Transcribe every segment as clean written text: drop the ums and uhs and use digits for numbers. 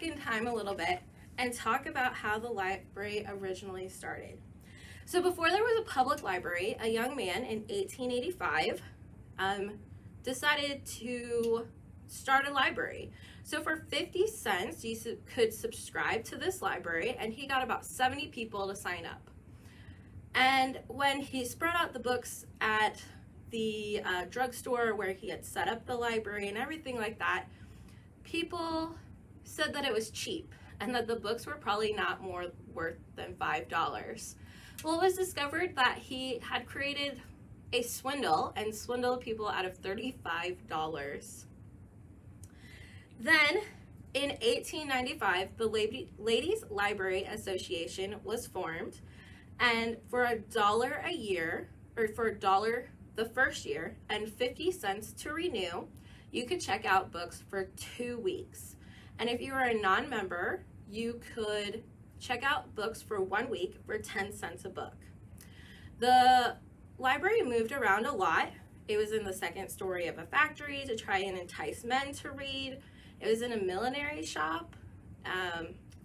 in time a little bit and talk about how the library originally started. So before there was a public library, a young man in 1885 decided to start a library. So for 50 cents, you could subscribe to this library, and he got about 70 people to sign up. And when he spread out the books at the drugstore where he had set up the library and everything like that, people said that it was cheap and that the books were probably not more worth than $5. Well, it was discovered that he had created a swindle and swindled people out of $35. Then, in 1895, the Ladies Library Association was formed, and for $1 a year, or for $1 the first year, and 50 cents to renew, you could check out books for 2 weeks. And if you were a non-member, you could check out books for 1 week for 10 cents a book. The library moved around a lot. It was in the second story of a factory to try and entice men to read. It was in a millinery shop.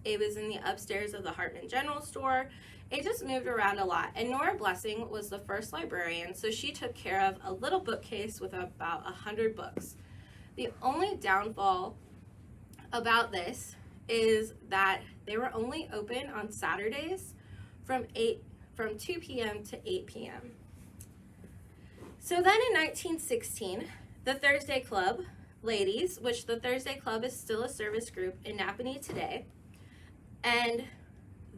It was in the upstairs of the Hartman General Store. It just moved around a lot. And Nora Blessing was the first librarian, so she took care of a little bookcase with about 100 books. The only downfall about this is that they were only open on Saturdays from 2 p.m. to 8 p.m. So then in 1916, the Thursday Club ladies, which the Thursday Club is still a service group in Napanee today, and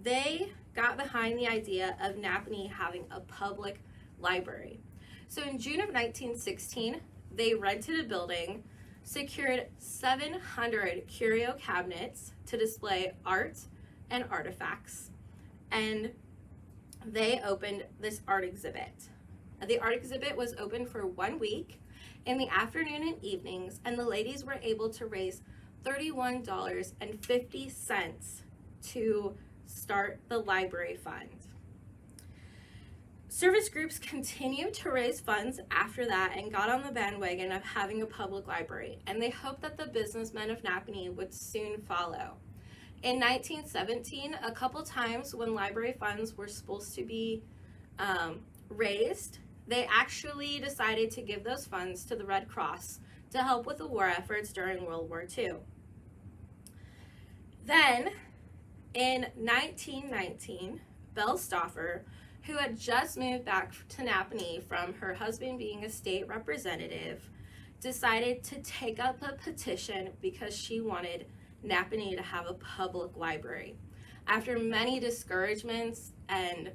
they got behind the idea of Napanee having a public library. So in June of 1916, they rented a building, secured 700 curio cabinets to display art and artifacts, and they opened this art exhibit. The art exhibit was open for 1 week in the afternoon and evenings, and the ladies were able to raise $31.50 to start the library fund. Service groups continued to raise funds after that and got on the bandwagon of having a public library, and they hoped that the businessmen of Napanee would soon follow. In 1917, a couple times when library funds were supposed to be raised, they actually decided to give those funds to the Red Cross to help with the war efforts during World War II. Then, in 1919, Belle Stauffer, who had just moved back to Napanee from her husband being a state representative, decided to take up a petition because she wanted Napanee to have a public library. After many discouragements and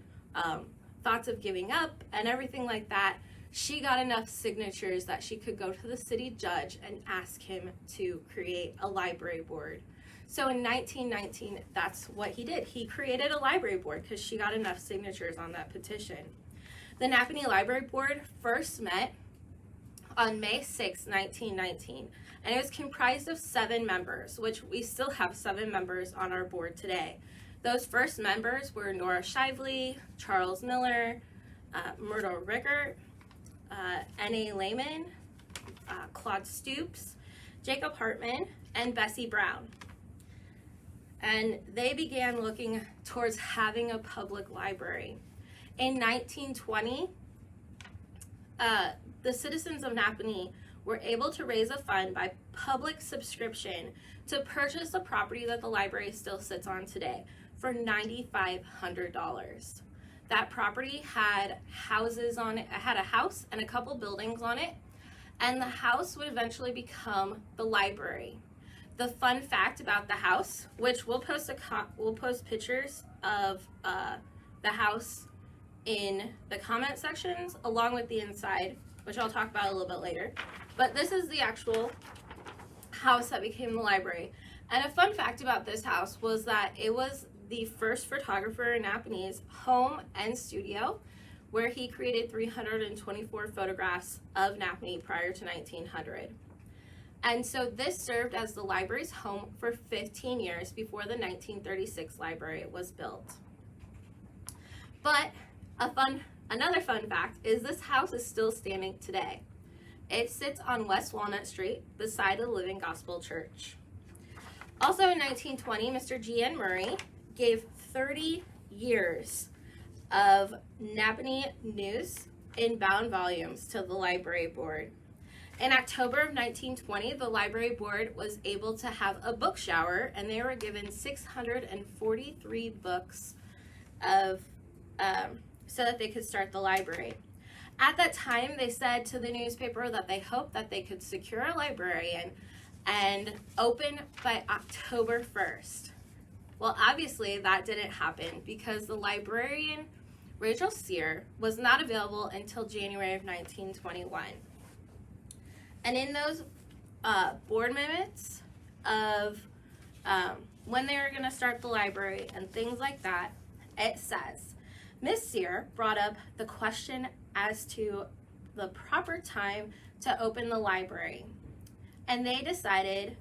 thoughts of giving up and everything like that, she got enough signatures that she could go to the city judge and ask him to create a library board. So in 1919, that's what he did. He created a library board because she got enough signatures on that petition. The Napanee Library Board first met on May 6, 1919, and it was comprised of 7 members, which we still have 7 members on our board today. Those first members were Nora Shively, Charles Miller, Myrtle Rickert, N.A. Lehman, Claude Stoops, Jacob Hartman, and Bessie Brown. And they began looking towards having a public library. In 1920, the citizens of Napanee were able to raise a fund by public subscription to purchase the property that the library still sits on today for $9,500. That property had houses on it. It had a house and a couple buildings on it, and the house would eventually become the library. The fun fact about the house, which we'll post pictures of the house in the comment sections along with the inside, which I'll talk about a little bit later. But this is the actual house that became the library. And a fun fact about this house was that it was the first photographer in Napanee's home and studio, where he created 324 photographs of Napanee prior to 1900. And so this served as the library's home for 15 years before the 1936 library was built. But another fun fact is this house is still standing today. It sits on West Walnut Street beside the Living Gospel Church. Also in 1920, Mr. G.N. Murray gave 30 years of Napanee news in bound volumes to the library board. In October of 1920, the library board was able to have a book shower, and they were given 643 books so that they could start the library. At that time, they said to the newspaper that they hoped that they could secure a librarian and open by October 1st. Well, obviously that didn't happen because the librarian, Rachel Sear, was not available until January of 1921. And in those board minutes of when they were going to start the library and things like that, it says, Miss Sear brought up the question as to the proper time to open the library. And they decided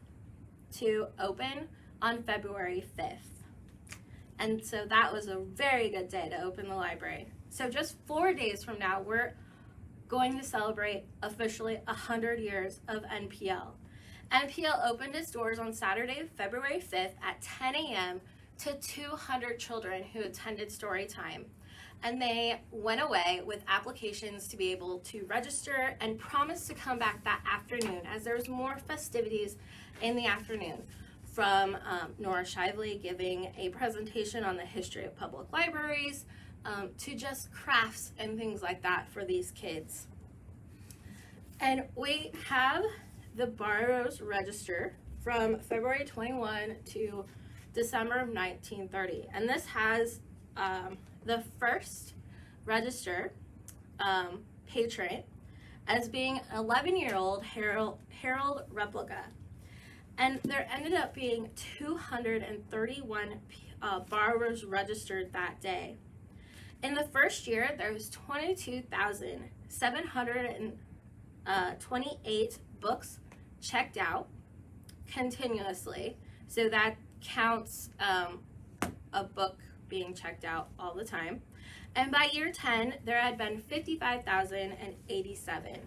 to open on February 5th. And so that was a very good day to open the library. So just 4 days from now, we're going to celebrate officially 100 years of NPL. NPL opened its doors on Saturday, February 5th at 10 a.m. to 200 children who attended story time. And they went away with applications to be able to register and promised to come back that afternoon as there was more festivities in the afternoon, from Nora Shively giving a presentation on the history of public libraries to just crafts and things like that for these kids. And we have the Borrowers Register from February 21 to December of 1930. And this has the first register patron as being an 11-year-old Harold Replica. And there ended up being 231 borrowers registered that day. In the first year, there was 22,728 books checked out continuously. So that counts a book being checked out all the time. And by year 10, there had been 55,087.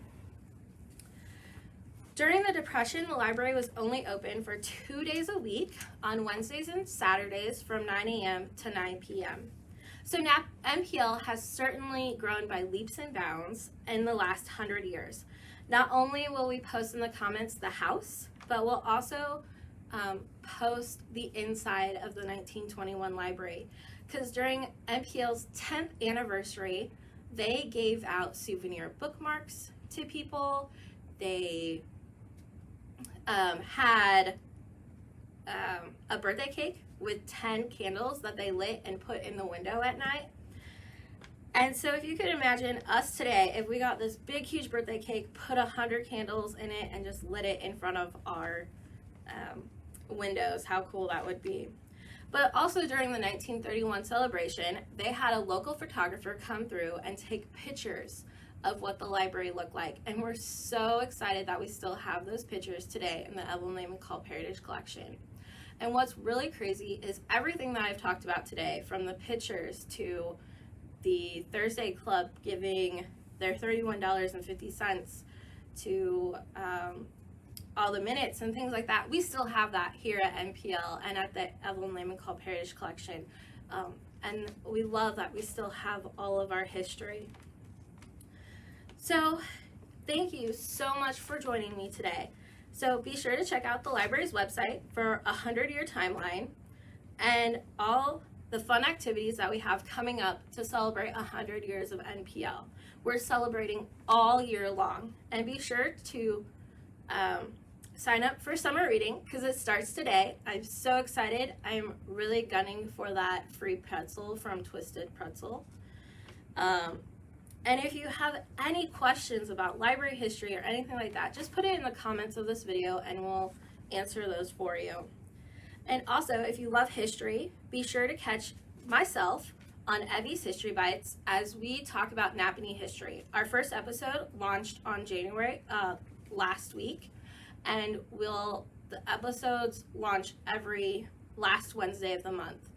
During the Depression, the library was only open for 2 days a week on Wednesdays and Saturdays from 9 a.m. to 9 p.m. So now NPL has certainly grown by leaps and bounds in the last 100 years. Not only will we post in the comments the house, but we'll also post the inside of the 1921 library. Because during NPL's 10th anniversary, they gave out souvenir bookmarks to people. They had a birthday cake with 10 candles that they lit and put in the window at night. And so if you could imagine us today, if we got this big, huge birthday cake, put 100 candles in it, and just lit it in front of our windows, how cool that would be. But also during the 1931 celebration, they had a local photographer come through and take pictures of what the library looked like. And we're so excited that we still have those pictures today in the Evelyn Lehman Culp Heritage Collection. And what's really crazy is everything that I've talked about today, from the pictures to the Thursday Club giving their $31.50 to all the minutes and things like that, we still have that here at NPL and at the Evelyn Lehman Culp Heritage Collection. And we love that we still have all of our history. So thank you so much for joining me today. So be sure to check out the library's website for a 100-year timeline and all the fun activities that we have coming up to celebrate 100 years of NPL. We're celebrating all year long. And be sure to sign up for summer reading because it starts today. I'm so excited. I'm really gunning for that free pretzel from Twisted Pretzel. And if you have any questions about library history or anything like that, just put it in the comments of this video and we'll answer those for you. And also, if you love history, be sure to catch myself on Evie's History Bites as we talk about Napanee history. Our first episode launched on January last week, and the episodes launch every last Wednesday of the month.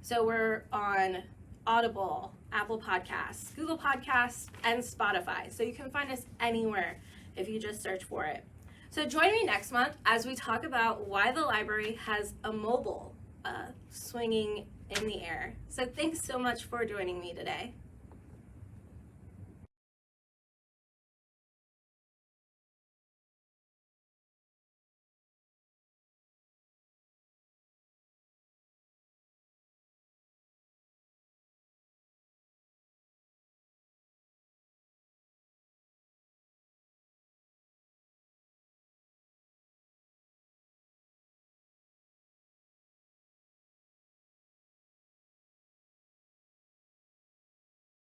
So we're on Audible, Apple Podcasts, Google Podcasts, and Spotify. So you can find us anywhere if you just search for it. So join me next month as we talk about why the library has a mobile swinging in the air. So thanks so much for joining me today.